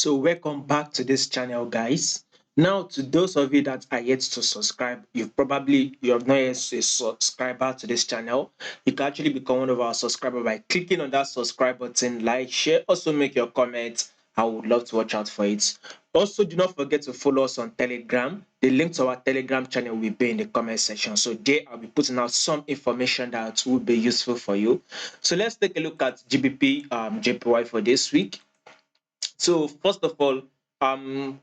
So welcome back to this channel, guys. Now, to those of you that are yet to subscribe, you have not yet a subscriber to this channel. You can actually become one of our subscribers by clicking on that subscribe button, like, share, also make your comment. I would love to watch out for it. Also, do not forget to follow us on Telegram. The link to our Telegram channel will be in the comment section. So there I'll be putting out some information that will be useful for you. So let's take a look at GBP JPY for this week. So first of all,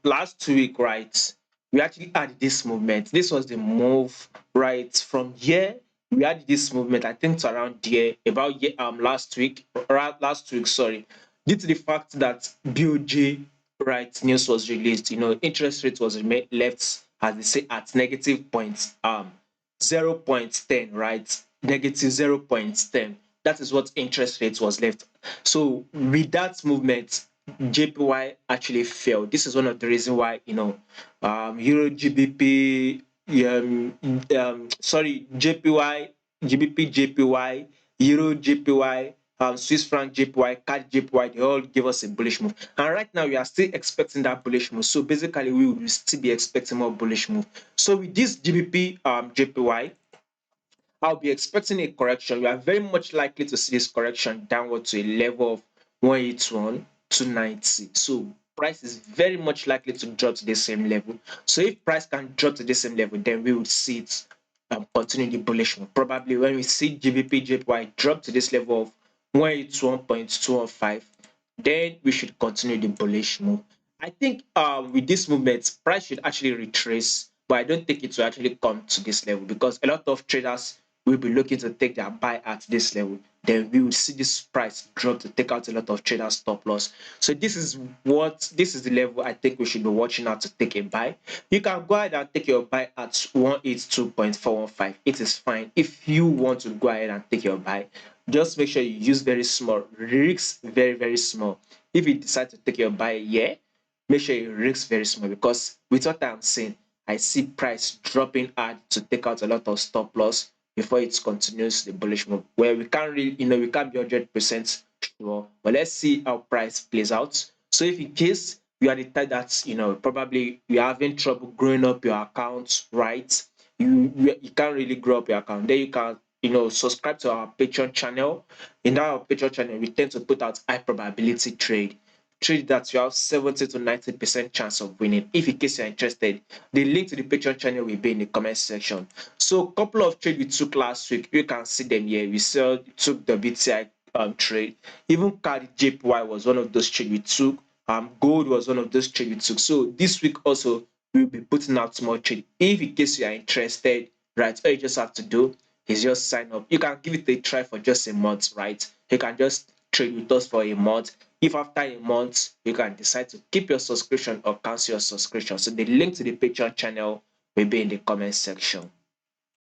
last week, right, we actually had this movement. This was the move, right, from here. We had this movement, I think, to around here, about last week, sorry, due to the fact that BOJ, right, news was released. Interest rate was left, as they say, at negative point 0.10, right, negative 0.10. That is what interest rate was left. So with that movement, JPY actually fell. This is one of the reasons why Euro GBP, JPY, GBP JPY, Euro JPY, Swiss franc JPY, CAD JPY, they all give us a bullish move. And right now we are still expecting that bullish move. So basically we will still be expecting more bullish move. So with this GBP JPY, I'll be expecting a correction. We are very much likely to see this correction downward to a level of 181 290. So price is very much likely to drop to the same level. So if price can drop to the same level, then we would see it continue the bullish move. Probably when we see GBP JPY drop to this level of 181.215, then we should continue the bullish move. I think with this movement, price should actually retrace, but I don't think it will actually come to this level because a lot of traders will be looking to take their buy at this level. Then we will see this price drop to take out a lot of traders stop loss. So this is the level I think we should be watching out to take a buy. You can go ahead and take your buy at 182.415. It is fine. If you want to go ahead and take your buy, just make sure you use very small risks, very, very small. If you decide to take your buy here, make sure your risk very small because with what I'm saying, I see price dropping hard to take out a lot of stop loss before it continues the bullish move. Where we can't really, we can't be 100% sure, but let's see how price plays out. So if in case you are the type that probably you're having trouble growing up your account, right? You can't really grow up your account. Then you can subscribe to our Patreon channel. In our Patreon channel, we tend to put out high probability trade that you have 70 to 90% chance of winning. If in case you're interested, the link to the Patreon channel will be in the comment section. So a couple of trades we took last week, you can see them here. We took the BTI trade. Even CAD JPY was one of those trades we took. Gold was one of those trades we took. So this week also we'll be putting out more trade. If in case you are interested, right, all you just have to do is just sign up. You can give it a try for just a month, right? You can just trade with us for a month. If after a month you can decide to keep your subscription or cancel your subscription, so the link to the Patreon channel will be in the comment section.